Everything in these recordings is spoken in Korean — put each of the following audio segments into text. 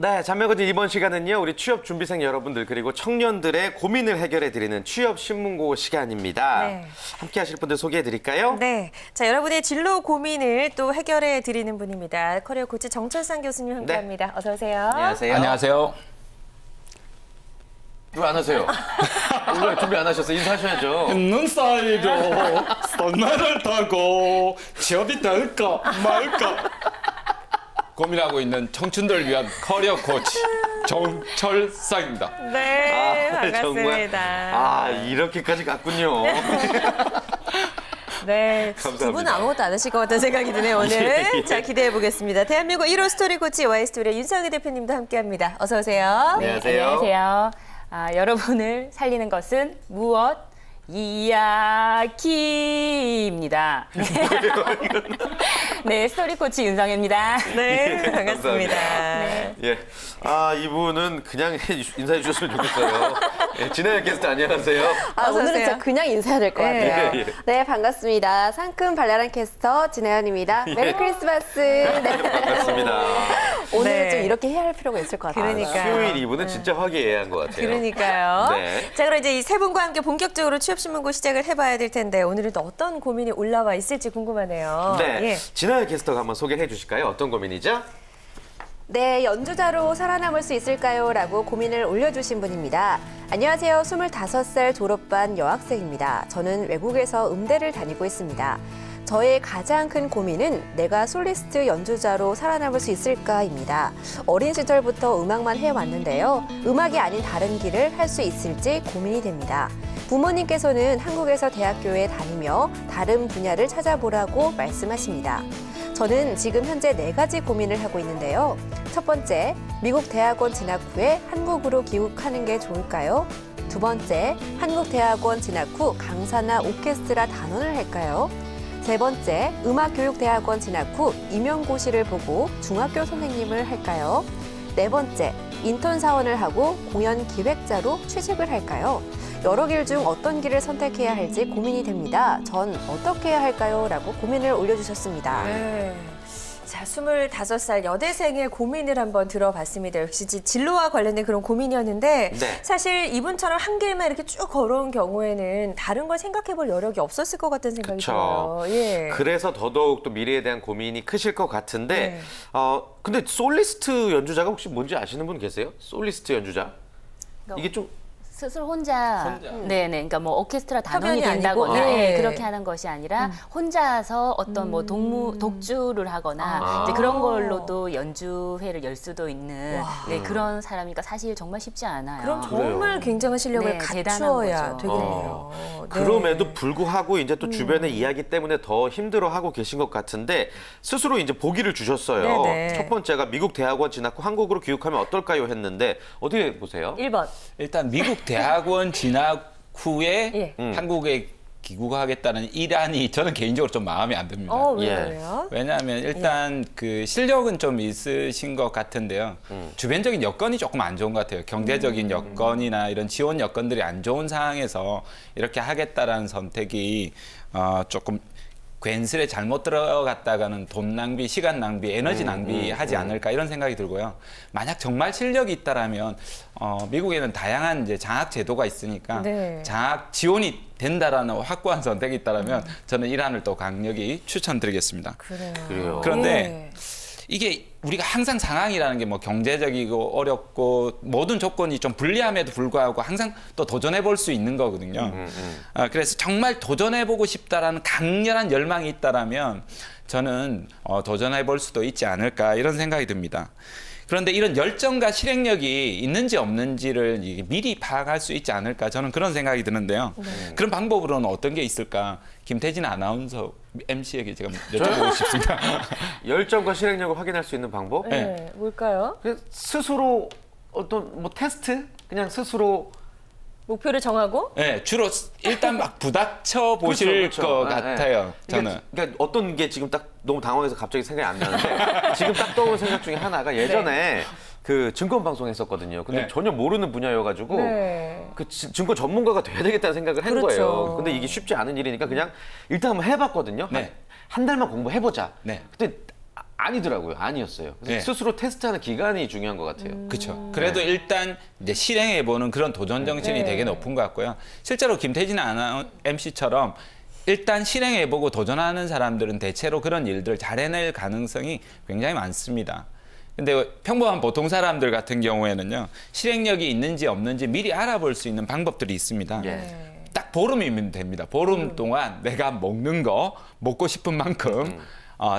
네, 자매거진 이번 시간은요, 우리 취업 준비생 여러분들 그리고 청년들의 고민을 해결해드리는 취업 신문고 시간입니다. 네. 함께 하실 분들 소개해드릴까요? 네, 자 여러분의 진로 고민을 또 해결해드리는 분입니다. 커리어 코치 정철상 교수님 함께합니다. 네. 어서 오세요. 안녕하세요. 안녕하세요. 왜 안 하세요? 왜 준비 안 하셨어요? 인사하셔야죠. 있는 사이로 선날을 타고 취업이 될까 말까 고민하고 있는 청춘들을 위한 커리어 코치 정철상입니다. 네, 정말. 반갑습니다. 이렇게까지 갔군요. 네, 감사합니다. 두 분은 아무것도 안 하실 것 같다는 생각이 드네요, 오늘. 예. 자, 기대해 보겠습니다. 대한민국 1호 스토리 코치 Y스토리의 윤상희 대표님도 함께합니다. 어서 오세요. 안녕하세요. 안녕하세요. 여러분을 살리는 것은 무엇? 이야기입니다. 네, 스토리 코치 윤상혜입니다. 네, 반갑습니다. 네. 예. 이분은 그냥 인사해 주셨으면 좋겠어요. 예, 진아연 게스트 안녕하세요. 어서 오늘은 오세요. 진짜 그냥 인사해야 될 것 네. 같아요. 예, 예. 네, 반갑습니다. 상큼 발랄한 캐스터 진아연입니다. 메리 크리스마스. 네. 반갑습니다. 오늘 네. 좀 이렇게 해야 할 필요가 있을 것 같아요. 그러니까요. 수요일 이분은 진짜 화기애애한 것 같아요. 그러니까요. 네. 자, 그럼 이제 이 세 분과 함께 본격적으로 취업신문고 시작을 해봐야 될 텐데 오늘은 또 어떤 고민이 올라와 있을지 궁금하네요. 네. 예. 진아연 게스트가 한번 소개해 주실까요? 어떤 고민이죠? 네, 연주자로 살아남을 수 있을까요? 라고 고민을 올려주신 분입니다. 안녕하세요. 25살 졸업반 여학생입니다. 저는 외국에서 음대를 다니고 있습니다. 저의 가장 큰 고민은 내가 솔리스트 연주자로 살아남을 수 있을까입니다. 어린 시절부터 음악만 해왔는데요. 음악이 아닌 다른 길을 할 수 있을지 고민이 됩니다. 부모님께서는 한국에서 대학교에 다니며 다른 분야를 찾아보라고 말씀하십니다. 저는 지금 현재 4가지 고민을 하고 있는데요. 첫 번째, 미국 대학원 진학 후에 한국으로 귀국하는 게 좋을까요? 두 번째, 한국 대학원 진학 후 강사나 오케스트라 단원을 할까요? 세 번째, 음악교육대학원 진학 후 임용고시를 보고 중학교 선생님을 할까요? 네 번째, 인턴 사원을 하고 공연 기획자로 취직을 할까요? 여러 길 중 어떤 길을 선택해야 할지 고민이 됩니다. 전 어떻게 해야 할까요? 라고 고민을 올려주셨습니다. 네. 자, 25살 여대생의 고민을 한번 들어봤습니다. 역시 진로와 관련된 그런 고민이었는데 네. 사실 이분처럼 한 길만 이렇게 쭉 걸어온 경우에는 다른 걸 생각해 볼 여력이 없었을 것 같다는 생각이 그쵸. 들어요. 예. 그래서 더더욱 또 미래에 대한 고민이 크실 것 같은데 네. 근데 솔리스트 연주자가 혹시 뭔지 아시는 분 계세요? 솔리스트 연주자? 이게 좀 스스로 혼자. 네네. 그러니까 뭐 오케스트라 단원이 협연이 된다거나 아니고, 네, 네. 그렇게 하는 것이 아니라 혼자서 어떤 뭐 독주를 하거나 이제 그런 걸로도 연주회를 열 수도 있는 네, 그런 사람이니까 사실 정말 쉽지 않아요. 그럼 정말 굉장한 실력을 네, 갖추어야 대단한 거죠. 되겠네요. 네. 그럼에도 불구하고 이제 또 주변의 이야기 때문에 더 힘들어하고 계신 것 같은데 스스로 이제 보기를 주셨어요. 네네. 첫 번째가 미국 대학원 진학 후 한국으로 귀국하면 어떨까요? 했는데 어떻게 보세요? 1번. 일단 미국 대학원 진학 후에 예. 한국에 귀국하겠다는 일안이 저는 개인적으로 좀 마음에 안 듭니다. 왜요? 왜냐하면 일단 그 실력은 좀 있으신 것 같은데요. 주변적인 여건이 조금 안 좋은 것 같아요. 경제적인 여건이나 이런 지원 여건들이 안 좋은 상황에서 이렇게 하겠다라는 선택이 조금 괜스레 잘못 들어갔다가는 돈 낭비, 시간 낭비, 에너지 낭비하지 않을까 이런 생각이 들고요. 만약 정말 실력이 있다라면 미국에는 다양한 이제 장학 제도가 있으니까 네. 장학 지원이 된다라는 확고한 선택이 있다라면 저는 이란을 또 강력히 추천드리겠습니다. 그래요. 그런데 이게 우리가 항상 상황이라는 게 뭐 경제적이고 어렵고 모든 조건이 좀 불리함에도 불구하고 항상 또 도전해 볼 수 있는 거거든요. 그래서 정말 도전해 보고 싶다라는 강렬한 열망이 있다라면 저는 도전해 볼 수도 있지 않을까 이런 생각이 듭니다. 그런데 이런 열정과 실행력이 있는지 없는지를 미리 파악할 수 있지 않을까 저는 그런 생각이 드는데요. 그런 방법으로는 어떤 게 있을까? 김태진 아나운서 MC에게 제가 여쭤보고 싶습니다. 열정과 실행력을 확인할 수 있는 방법? 네. 뭘까요? 그냥 스스로 어떤 뭐 테스트? 그냥 스스로 목표를 정하고? 네, 주로 일단 막 부닥쳐 보실 그렇죠. 것 같아요. 저는. 그러니까 어떤 게 지금 딱 너무 당황해서 갑자기 생각이 안 나는데 지금 딱 떠오른 생각 중에 하나가 예전에 그 증권 방송 했었거든요. 근데 네. 전혀 모르는 분야여가지고 네. 그 증권 전문가가 돼야 되겠다는 생각을 한 그렇죠. 거예요. 근데 이게 쉽지 않은 일이니까 그냥 일단 한번 해봤거든요. 네. 한 달만 공부해보자. 네. 근데 아니더라고요. 아니었어요. 그래서 네. 스스로 테스트하는 기간이 중요한 것 같아요. 그렇죠. 그래도 일단 이제 실행해보는 그런 도전 정신이 네. 되게 높은 것 같고요. 실제로 김태진 MC처럼 일단 실행해보고 도전하는 사람들은 대체로 그런 일들을 잘 해낼 가능성이 굉장히 많습니다. 근데 평범한 보통 사람들 같은 경우에는요, 실행력이 있는지 없는지 미리 알아볼 수 있는 방법들이 있습니다. 예. 딱 보름이면 됩니다. 보름 동안 내가 먹는 거, 먹고 싶은 만큼,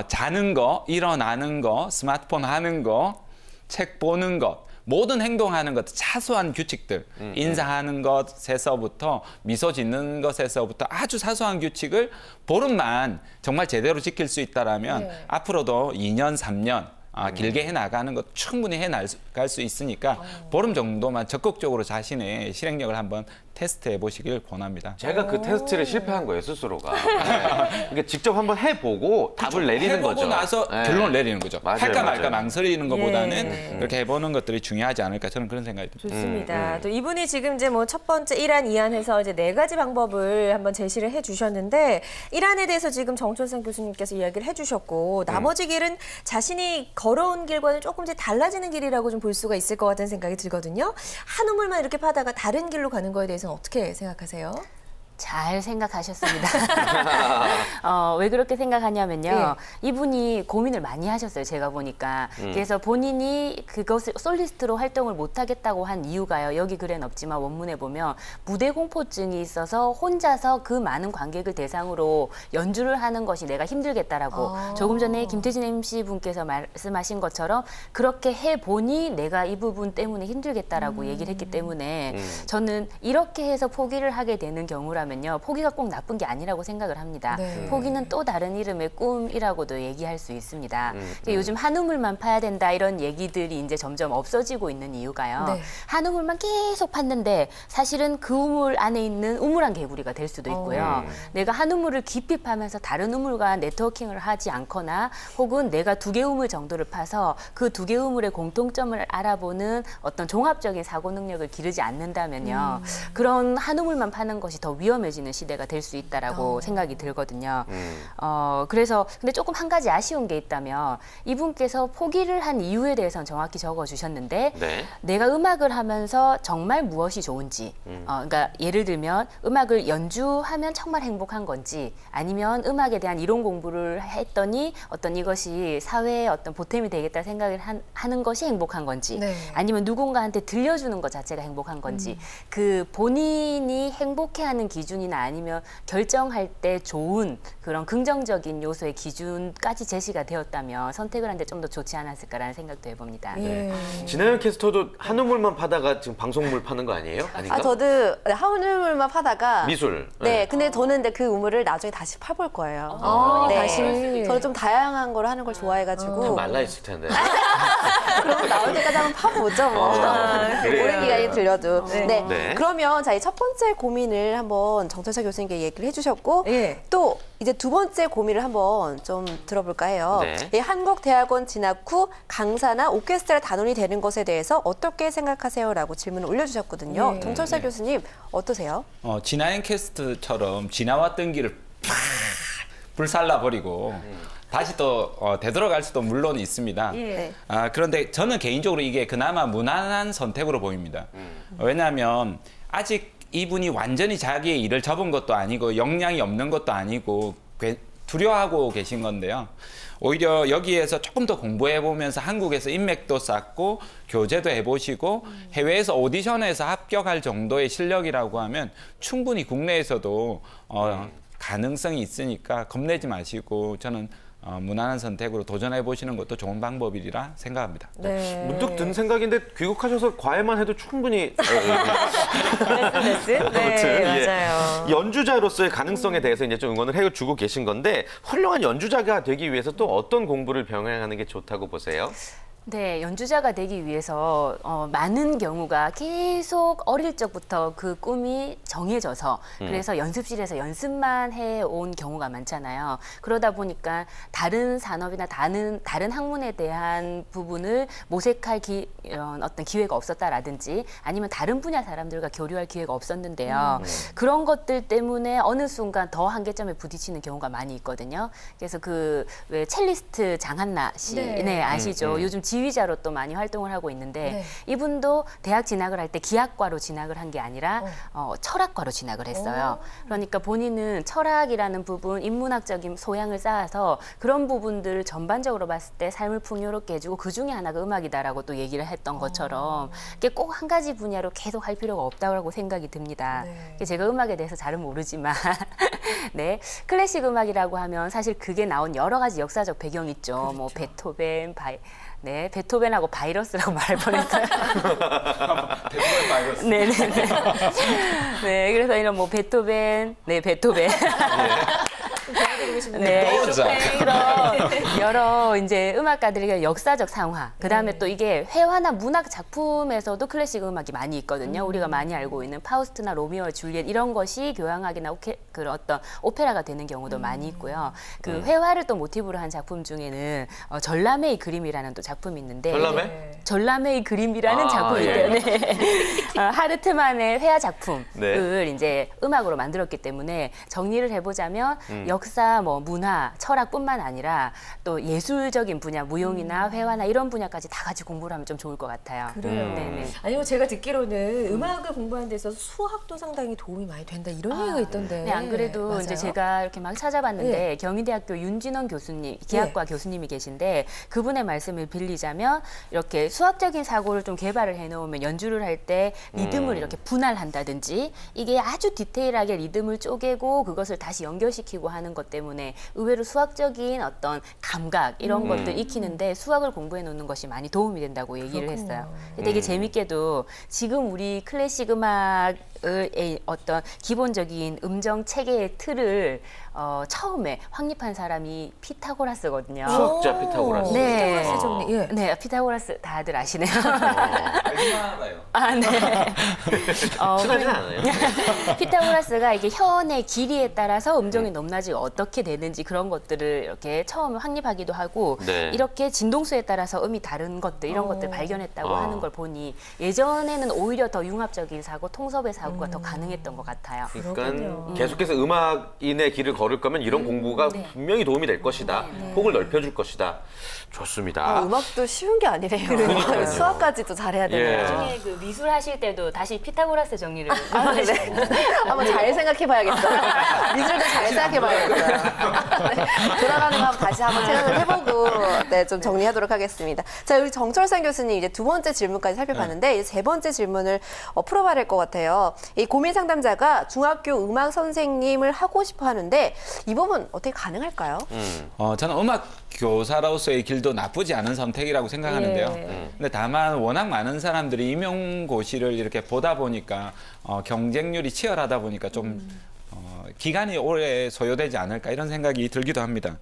자는 거, 일어나는 거, 스마트폰 하는 거, 책 보는 것, 모든 행동하는 것, 사소한 규칙들, 인사하는 것에서부터 미소 짓는 것에서부터 아주 사소한 규칙을 보름만 정말 제대로 지킬 수 있다라면 네. 앞으로도 2년, 3년 길게 해나가는 것 충분히 해나갈 수 있으니까 보름 정도만 적극적으로 자신의 실행력을 한번 테스트해 보시길 권합니다. 제가 그 테스트를 실패한 거예요, 스스로가. 네. 그러니까 직접 한번 해보고 답을 내리는 해보고 거죠. 나서 네. 결론을 내리는 거죠. 맞아요, 할까 말까 맞아요. 망설이는 것보다는 예. 그렇게 해보는 것들이 중요하지 않을까 저는 그런 생각이 듭니다. 좋습니다. 또 이분이 지금 이제 뭐 첫 번째 1안, 2안 해서 이제 4가지 방법을 한번 제시를 해주셨는데 1안에 대해서 지금 정철성 교수님께서 이야기를 해주셨고 나머지 길은 자신이 걸어온 길과는 조금씩 달라지는 길이라고 좀 볼 수가 있을 것 같다는 생각이 들거든요. 한 우물만 이렇게 파다가 다른 길로 가는 거에 대해서는 어떻게 생각하세요? 잘 생각하셨습니다. 왜 그렇게 생각하냐면요. 이분이 고민을 많이 하셨어요. 제가 보니까. 그래서 본인이 그것을 솔리스트로 활동을 못하겠다고 한 이유가요. 여기 글엔 없지만 원문에 보면 무대 공포증이 있어서 혼자서 그 많은 관객을 대상으로 연주를 하는 것이 내가 힘들겠다라고 조금 전에 김태진 MC분께서 말씀하신 것처럼 그렇게 해보니 내가 이 부분 때문에 힘들겠다라고 얘기를 했기 때문에 저는 이렇게 해서 포기를 하게 되는 경우라면 포기가 꼭 나쁜 게 아니라고 생각을 합니다. 네. 포기는 또 다른 이름의 꿈이라고도 얘기할 수 있습니다. 요즘 한 우물만 파야 된다 이런 얘기들이 이제 점점 없어지고 있는 이유가요. 네. 한 우물만 계속 팠는데 사실은 그 우물 안에 있는 우물안 개구리가 될 수도 있고요. 내가 한 우물을 깊이 파면서 다른 우물과 네트워킹을 하지 않거나 혹은 내가 2개 우물 정도를 파서 그 2개 우물의 공통점을 알아보는 어떤 종합적인 사고 능력을 기르지 않는다면요. 그런 한 우물만 파는 것이 더 위험해지는 시대가 될 수 있다라고 생각이 들거든요. 그래서 근데 조금 한 가지 아쉬운 게 있다면 이분께서 포기를 한 이유에 대해서는 정확히 적어주셨는데 네. 내가 음악을 하면서 정말 무엇이 좋은지 그러니까 예를 들면 음악을 연주하면 정말 행복한 건지 아니면 음악에 대한 이론 공부를 했더니 어떤 이것이 사회에 어떤 보탬이 되겠다 생각을 하는 것이 행복한 건지 네. 아니면 누군가한테 들려주는 것 자체가 행복한 건지 그 본인이 행복해하는 기준이나 아니면 결정할 때 좋은 그런 긍정적인 요소의 기준까지 제시가 되었다면 선택을 하는데 좀 더 좋지 않았을까라는 생각도 해봅니다. 예. 진아영 캐스터도 한 우물만 파다가 지금 방송물 파는 거 아니에요? 아닌가? 저도 한 우물만 파다가 미술. 네, 근데 저는 근데 그 우물을 나중에 다시 파볼 거예요. 그러니까 네. 다시. 저는 좀 다양한 걸 하는 걸 좋아해가지고 말라 있을 텐데. 그럼 나올 때까지 한번 파보죠. 뭐. 그래요. 오랜 기간이 들려도. 네. 네. 그러면 자, 이 첫 번째 고민을 한번 정철석 교수님께 얘기를 해주셨고 예. 또 이제 두 번째 고민을 한번 좀 들어볼까 해요. 네. 이 한국대학원 진학 후 강사나 오케스트라 단원이 되는 것에 대해서 어떻게 생각하세요? 라고 질문을 올려주셨거든요. 네. 정철석 교수님 어떠세요? 진화행 캐스트처럼 지나왔던 길을 팍 불살라 버리고 다시 또 되돌아갈 수도 물론 있습니다. 예. 그런데 저는 개인적으로 이게 그나마 무난한 선택으로 보입니다. 왜냐하면 아직 이분이 완전히 자기의 일을 접은 것도 아니고 역량이 없는 것도 아니고 두려워하고 계신 건데요. 오히려 여기에서 조금 더 공부해보면서 한국에서 인맥도 쌓고 교제도 해보시고 해외에서 오디션에서 합격할 정도의 실력이라고 하면 충분히 국내에서도 가능성이 있으니까 겁내지 마시고 저는 무난한 선택으로 도전해보시는 것도 좋은 방법이라 생각합니다. 네. 문득 든 생각인데 귀국하셔서 과외만 해도 충분히 레슨? 네, 아무튼, 예. 맞아요. 연주자로서의 가능성에 대해서 이제 좀 응원을 해주고 계신 건데 훌륭한 연주자가 되기 위해서 또 어떤 공부를 병행하는 게 좋다고 보세요? 네, 연주자가 되기 위해서 많은 경우가 계속 어릴 적부터 그 꿈이 정해져서 그래서 연습실에서 연습만 해온 경우가 많잖아요. 그러다 보니까 다른 산업이나 다른 학문에 대한 부분을 모색할 어떤 기회가 없었다라든지 아니면 다른 분야 사람들과 교류할 기회가 없었는데요. 그런 것들 때문에 어느 순간 더 한계점에 부딪히는 경우가 많이 있거든요. 그래서 왜 첼리스트 장한나 씨, 네, 아시죠? 요즘 지휘자로 또 많이 활동을 하고 있는데 네. 이분도 대학 진학을 할 때 기하과로 진학을 한 게 아니라 철학과로 진학을 했어요. 그러니까 본인은 철학이라는 부분, 인문학적인 소양을 쌓아서 그런 부분들을 전반적으로 봤을 때 삶을 풍요롭게 해주고 그 중에 하나가 음악이다라고 또 얘기를 했던 것처럼 이게 꼭 한 가지 분야로 계속 할 필요가 없다고 생각이 듭니다. 네. 제가 음악에 대해서 잘은 모르지만 네, 클래식 음악이라고 하면 사실 그게 나온 여러 가지 역사적 배경이 있죠. 그렇죠. 뭐 베토벤, 네, 베토벤하고 바이러스라고 말할 뻔했어요. 베토벤 바이러스. 네네네. 네, 그래서 이런 뭐 베토벤. 도와드리고 싶네요. 네, 자. 이런 여러 이제 음악가들의 역사적 상화. 그다음에 또 이게 회화나 문학 작품에서도 클래식 음악이 많이 있거든요. 우리가 많이 알고 있는 파우스트나 로미오와 줄리엣 이런 것이 교향악이나 그런 어떤 오페라가 되는 경우도 많이 있고요. 그 회화를 또 모티브로 한 작품 중에는 전람회의 그림이라는 또 작품이 있는데 전람회? 전람회의 그림이라는 작품이 예. 있대요. 네. 하르트만의 회화 작품을 네. 이제 음악으로 만들었기 때문에 정리를 해보자면 역사, 뭐 문화, 철학뿐만 아니라 또 예술적인 분야, 무용이나 회화나 이런 분야까지 다 같이 공부를 하면 좀 좋을 것 같아요. 그래요. 네네. 아니요, 제가 듣기로는 음악을 공부하는 데 있어서 수학도 상당히 도움이 많이 된다 이런 얘기가 있던데. 네, 안 그래도 맞아요? 이제 제가 이렇게 막 찾아봤는데 경희대학교 윤진원 교수님, 기하과 교수님이 계신데 그분의 말씀을 빌리자면 이렇게 수학적인 사고를 좀 개발을 해놓으면 연주를 할 때 리듬을 이렇게 분할한다든지 이게 아주 디테일하게 리듬을 쪼개고 그것을 다시 연결시키고 하는 것 때문에 의외로 수학적인 어떤 감각 이런 것들 익히는데 수학을 공부해 놓는 것이 많이 도움이 된다고 얘기를 그렇군요. 했어요. 되게 재밌게도 지금 우리 클래식 음악의 어떤 기본적인 음정 체계의 틀을 처음에 확립한 사람이 피타고라스거든요. 수학자 피타고라스. 네. 피타고라스 정리. 예. 네, 피타고라스 다들 아시네요. 알아요. 아, 네. 친하진 않아요. 피타고라스가 이게 현의 길이에 따라서 음정의 높낮이가 어떻게 되는지 그런 것들을 이렇게 처음 확립하기도 하고 네. 이렇게 진동수에 따라서 음이 다른 것들 이런 것들 발견했다고 하는 걸 보니 예전에는 오히려 더 융합적인 사고, 통섭의 사고가 더 가능했던 것 같아요. 그러니까 그렇군요. 계속해서 음악인의 길을 걸을 거면 이런 공부가 분명히 도움이 될 것이다. 폭을 넓혀줄 것이다. 좋습니다. 음악도 쉬운 게 아니래요. 수학까지도 잘해야 되네요. 예. 나중에 그 미술 하실 때도 다시 피타고라스 정리를 네. 한번 잘 생각해봐야겠어요. 미술도 잘 생각해봐야겠어요. 네. 돌아가는 거 다시 한번 생각을 해보고 네, 좀 정리하도록 하겠습니다. 자, 우리 정철상 교수님 이제 두 번째 질문까지 살펴봤는데 이제 세 번째 질문을 풀어봐야 될 것 같아요. 이 고민 상담자가 중학교 음악 선생님을 하고 싶어 하는데 이 부분 어떻게 가능할까요? 저는 음악 교사로서의 길도 나쁘지 않은 선택이라고 생각하는데요. 예. 근데 다만 워낙 많은 사람들이 임용고시를 이렇게 보다 보니까 경쟁률이 치열하다 보니까 좀 기간이 오래 소요되지 않을까 이런 생각이 들기도 합니다.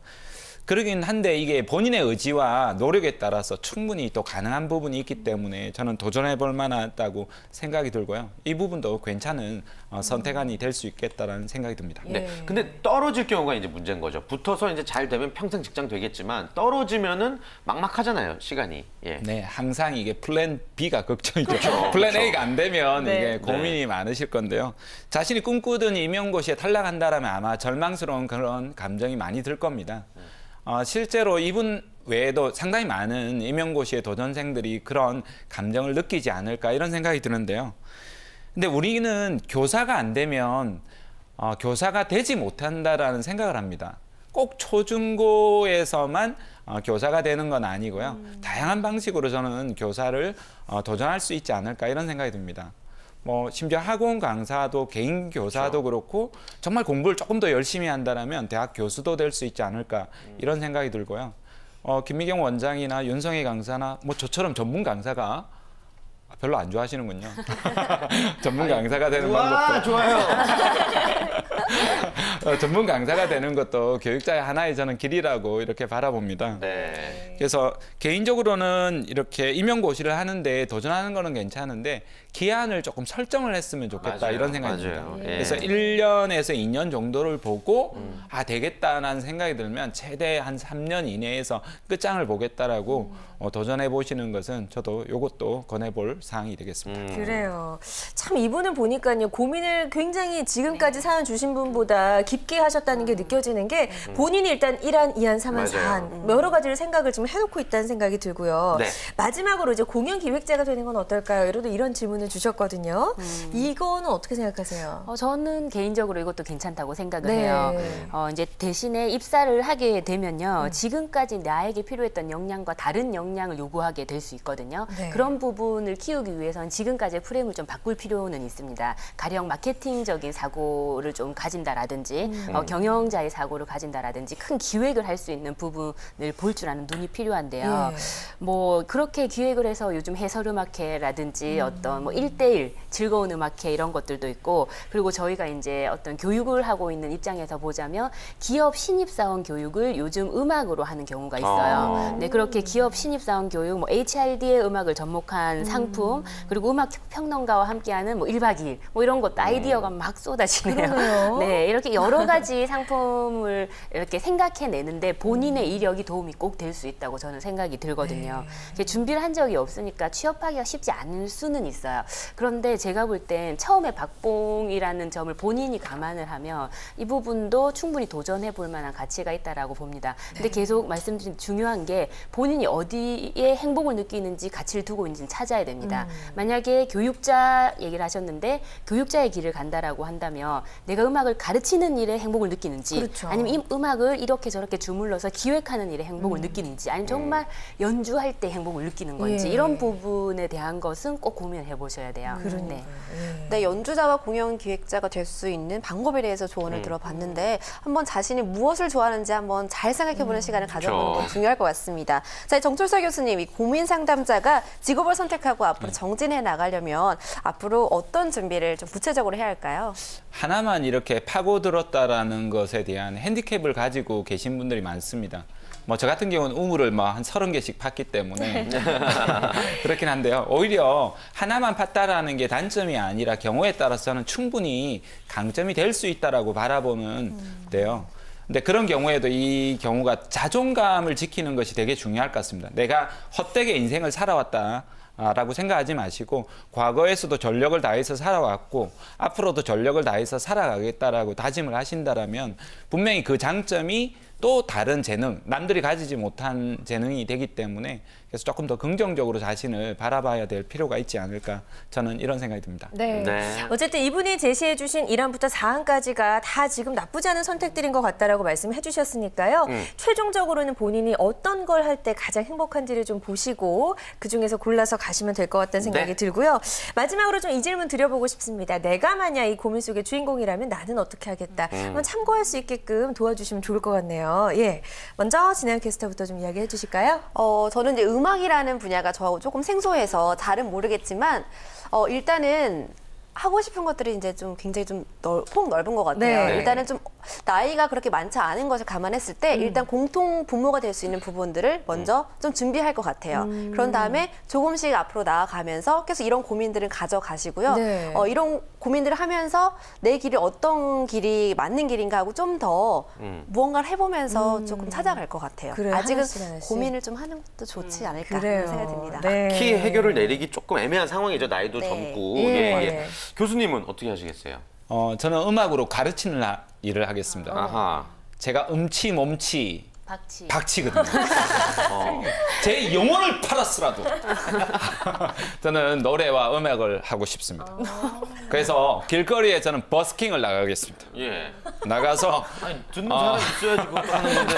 그러긴 한데 이게 본인의 의지와 노력에 따라서 충분히 또 가능한 부분이 있기 때문에 저는 도전해 볼 만하다고 생각이 들고요. 이 부분도 괜찮은 선택안이 될 수 있겠다라는 생각이 듭니다. 네. 근데 떨어질 경우가 이제 문제인 거죠. 붙어서 이제 잘 되면 평생 직장 되겠지만 떨어지면은 막막하잖아요, 시간이. 예. 네, 항상 이게 플랜 B가 걱정이죠. 그렇죠, 플랜 그렇죠. A가 안 되면 네. 이게 고민이 많으실 건데요. 자신이 꿈꾸던 임용고시에 탈락한다라면 아마 절망스러운 그런 감정이 많이 들 겁니다. 실제로 이분 외에도 상당히 많은 임용고시의 도전생들이 그런 감정을 느끼지 않을까 이런 생각이 드는데요. 근데 우리는 교사가 안 되면 교사가 되지 못한다라는 생각을 합니다. 꼭 초중고에서만 교사가 되는 건 아니고요. 다양한 방식으로 저는 교사를 도전할 수 있지 않을까 이런 생각이 듭니다. 뭐 심지어 학원 강사도 개인 교사도 그렇고 정말 공부를 조금 더 열심히 한다면 대학 교수도 될 수 있지 않을까 이런 생각이 들고요. 김미경 원장이나 윤성희 강사나 뭐 저처럼 전문 강사가 별로 안 좋아하시는군요. 전문 강사가 되는 방법도 좋아요. 전문 강사가 되는 것도 교육자의 하나의 저는 길이라고 이렇게 바라봅니다. 네. 그래서 개인적으로는 이렇게 임용고시를 하는데 도전하는 거는 괜찮은데 기한을 조금 설정을 했으면 좋겠다 맞아요. 이런 생각이 듭니다. 맞아요. 그래서 예. 1년에서 2년 정도를 보고 아 되겠다라는 생각이 들면 최대 한 3년 이내에서 끝장을 보겠다라고 도전해 보시는 것은 저도 이것도 권해볼 사항이 되겠습니다. 그래요. 참 이분은 보니까요. 고민을 굉장히 지금까지 사연 주신 분보다 깊게 하셨다는 게 느껴지는 게 본인이 일단 1안, 2안, 3안, 맞아요. 4안 여러 가지를 생각을 좀 해놓고 있다는 생각이 들고요. 네. 마지막으로 이제 공연 기획자가 되는 건 어떨까요? 이런 질문을 주셨거든요. 이거는 어떻게 생각하세요? 저는 개인적으로 이것도 괜찮다고 생각을 네. 해요. 이제 대신에 입사를 하게 되면요. 지금까지 나에게 필요했던 역량과 다른 역량을 요구하게 될 수 있거든요. 네. 그런 부분을 키우기 위해서는 지금까지의 프레임을 좀 바꿀 필요는 있습니다. 가령 마케팅적인 사고를 좀 가진다라든지 경영자의 사고를 가진다라든지 큰 기획을 할 수 있는 부분을 볼 줄 아는 눈이 필요한데요. 예. 뭐 그렇게 기획을 해서 요즘 해설음악회라든지 어떤 뭐 1대1 즐거운 음악회 이런 것들도 있고 그리고 저희가 이제 어떤 교육을 하고 있는 입장에서 보자면 기업 신입사원 교육을 요즘 음악으로 하는 경우가 있어요. 네, 그렇게 기업 신입사원 교육, 뭐 HRD의 음악을 접목한 상품 그리고 음악 평론가와 함께하는 뭐 1박 2일 뭐 이런 것도 아이디어가 막 쏟아지네요. 그러네요. 네, 이렇게 여러 가지 상품을 이렇게 생각해내는데 본인의 이력이 도움이 꼭 될 수 있다고 저는 생각이 들거든요. 이렇게 준비를 한 적이 없으니까 취업하기가 쉽지 않을 수는 있어요. 그런데 제가 볼 땐 처음에 박봉이라는 점을 본인이 감안을 하면 이 부분도 충분히 도전해 볼 만한 가치가 있다라고 봅니다. 근데 계속 말씀드린 중요한 게 본인이 어디에 행복을 느끼는지 가치를 두고 있는지는 찾아야 됩니다. 만약에 교육자 얘기를 하셨는데 교육자의 길을 간다라고 한다면 내가 음악을 가르치는 일에 행복을 느끼는지 그렇죠. 아니면 이 음악을 이렇게 저렇게 주물러서 기획하는 일에 행복을 느끼는지 아니면 정말 연주할 때 행복을 느끼는 건지 예. 이런 부분에 대한 것은 꼭 고민을 해보셔야 돼요. 네. 네, 연주자와 공연 기획자가 될 수 있는 방법에 대해서 조언을 들어봤는데 한번 자신이 무엇을 좋아하는지 한번 잘 생각해보는 시간을 가져보는 건 그렇죠. 중요할 것 같습니다. 자, 정철서 교수님, 이 고민 상담자가 직업을 선택하고 앞으로 정진해 나가려면 앞으로 어떤 준비를 좀 구체적으로 해야 할까요? 하나만 이렇게 파고들었다라는 것에 대한 핸디캡을 가지고 계신 분들이 많습니다. 뭐 저 같은 경우는 우물을 뭐 한 30개씩 팠기 때문에 그렇긴 한데요. 오히려 하나만 팠다라는 게 단점이 아니라 경우에 따라서는 충분히 강점이 될 수 있다라고 바라보는 데요. 근데 그런 경우에도 이 경우가 자존감을 지키는 것이 되게 중요할 것 같습니다. 내가 헛되게 인생을 살아왔다. 라고 생각하지 마시고 과거에서도 전력을 다해서 살아왔고 앞으로도 전력을 다해서 살아가겠다라고 다짐을 하신다라면 분명히 그 장점이 또 다른 재능, 남들이 가지지 못한 재능이 되기 때문에 그래서 조금 더 긍정적으로 자신을 바라봐야 될 필요가 있지 않을까 저는 이런 생각이 듭니다. 네. 네. 어쨌든 이분이 제시해 주신 1안부터 4안까지가 다 지금 나쁘지 않은 선택들인 것 같다라고 말씀해 주셨으니까요. 최종적으로는 본인이 어떤 걸 할 때 가장 행복한지를 좀 보시고 그중에서 골라서 가시면 될 것 같다는 생각이 네. 들고요. 마지막으로 좀 이 질문 드려보고 싶습니다. 내가 만약 이 고민 속의 주인공이라면 나는 어떻게 하겠다. 한번 참고할 수 있게끔 도와주시면 좋을 것 같네요. 예. 먼저 진행 캐스터부터 좀 이야기해 주실까요? 저는 이제 음악이라는 분야가 저하고 조금 생소해서 잘은 모르겠지만 일단은 하고 싶은 것들이 이제 좀 굉장히 좀 폭 넓은 것 같아요. 네. 일단은 좀 나이가 그렇게 많지 않은 것을 감안했을 때 일단 공통 분모가 될 수 있는 부분들을 먼저 좀 준비할 것 같아요. 그런 다음에 조금씩 앞으로 나아가면서 계속 이런 고민들을 가져가시고요. 네. 이런 고민들을 하면서 내 길이 어떤 길이 맞는 길인가 하고 좀 더 무언가를 해보면서 조금 찾아갈 것 같아요. 그래요. 아직은 하나씩 하나씩. 고민을 좀 하는 것도 좋지 않을까 그래요. 그런 생각이 듭니다. 네. 키 해결을 내리기 조금 애매한 상황이죠. 나이도 네. 젊고. 예. 예, 예. 교수님은 어떻게 하시겠어요? 저는 음악으로 가르치는 일을 하겠습니다. 아하. 제가 음치 몸치 박치. 박치거든요. 제 영혼을 팔았으라도 저는 노래와 음악을 하고 싶습니다. 그래서 길거리에 저는 버스킹을 나가겠습니다. 예. 나가서 아니, 듣는 사람 있어야지 그것도 하는 건데.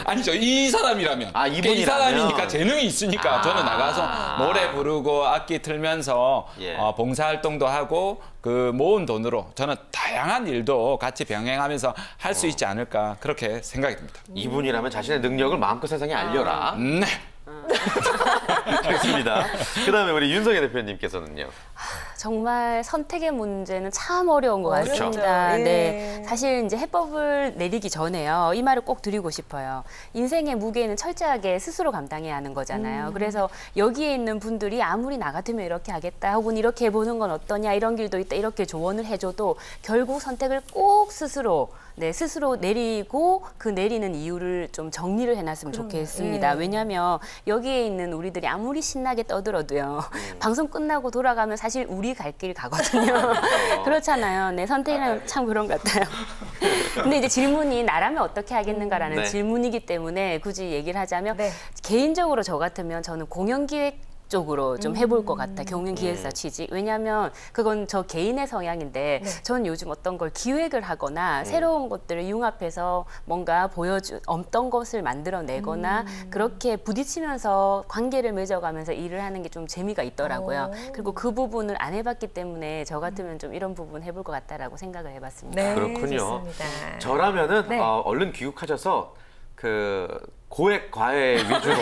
아니죠. 이 사람이라면. 아, 이 이분이라면. 사람이니까 재능이 있으니까 저는 나가서 노래 부르고 악기 틀면서 예. 봉사활동도 하고 그 모은 돈으로 저는 다양한 일도 같이 병행하면서 할 수 있지 않을까 그렇게 생각이 듭니다. 이분이라면 자신의 능력을 마음껏 세상에 알려라. 네. 좋습니다. 그다음에 우리 윤석열 대표님께서는요. 정말 선택의 문제는 참 어려운 것 어렵죠. 같습니다. 예. 네, 사실 이제 해법을 내리기 전에요. 이 말을 꼭 드리고 싶어요. 인생의 무게는 철저하게 스스로 감당해야 하는 거잖아요. 그래서 여기에 있는 분들이 아무리 나 같으면 이렇게 하겠다, 혹은 이렇게 해보는 건 어떠냐, 이런 길도 있다, 이렇게 조언을 해줘도 결국 선택을 꼭 스스로 내리고 그 내리는 이유를 좀 정리를 해놨으면 좋겠습니다. 왜냐하면 여기에 있는 우리들이 아무리 신나게 떠들어도요. 방송 끝나고 돌아가면 사실 우리 갈 길 가거든요. 그렇잖아요. 네, 선택이라면 참 그런 것 같아요. 근데 이제 질문이 나라면 어떻게 하겠는가라는 네. 질문이기 때문에 굳이 얘기를 하자면 네. 개인적으로 저 같으면 저는 공연기획 쪽으로 좀 해볼 것 같아. 경영기획사 취직. 왜냐하면 그건 저 개인의 성향인데 전 요즘 어떤 걸 기획을 하거나 새로운 것들을 융합해서 뭔가 없던 것을 만들어내거나 그렇게 부딪히면서 관계를 맺어가면서 일을 하는 게 좀 재미가 있더라고요. 그리고 그 부분을 안 해봤기 때문에 저 같으면 좀 이런 부분 해볼 것 같다라고 생각을 해봤습니다. 네, 그렇군요. 좋습니다. 저라면은 네. 얼른 귀국하셔서 그 고액 과외 위주로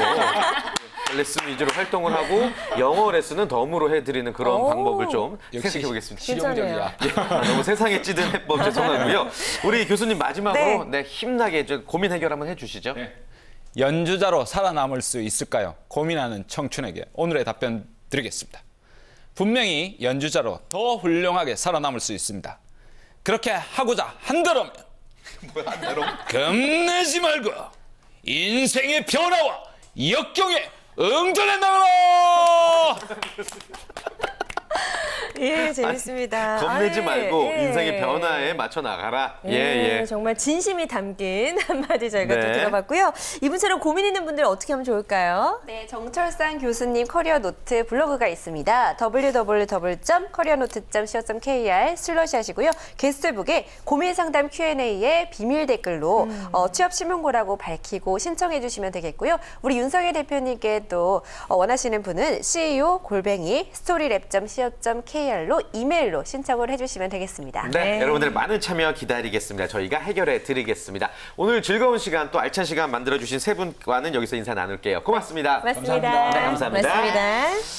레슨 위주로 활동을 하고 영어 레슨은 덤으로 해드리는 그런 오. 방법을 좀 역시 생각해 보겠습니다. 실용적이야. 너무 세상에 찌든 해법 죄송하고요. 우리 교수님 마지막으로 네. 힘나게 고민 해결 한번 해주시죠. 네. 연주자로 살아남을 수 있을까요? 고민하는 청춘에게 오늘의 답변 드리겠습니다. 분명히 연주자로 더 훌륭하게 살아남을 수 있습니다. 그렇게 하고자 한다면 겁내지 말고 인생의 변화와 역경에 응전해 나가라! 예, 재밌습니다. 겁내지 아유, 말고 예. 인생의 변화에 맞춰 나가라. 예, 정말 진심이 담긴 한마디 저희가 또 네. 들어봤고요. 이분처럼 고민 있는 분들 어떻게 하면 좋을까요? 네, 정철상 교수님 커리어 노트 블로그가 있습니다. www.careernote.co.kr 슬러시 하시고요. 게스트북에 고민 상담 Q&A에 비밀 댓글로 취업 신문고라고 밝히고 신청해 주시면 되겠고요. 우리 윤석열 대표님께 또 원하시는 분은 ceo@story랩.co.kr로 이메일로 신청을 해주시면 되겠습니다. 네, 여러분들의 많은 참여 기다리겠습니다. 저희가 해결해 드리겠습니다. 오늘 즐거운 시간 또 알찬 시간 만들어주신 세 분과는 여기서 인사 나눌게요. 고맙습니다. 맞습니다. 감사합니다. 네, 감사합니다. 맞습니다.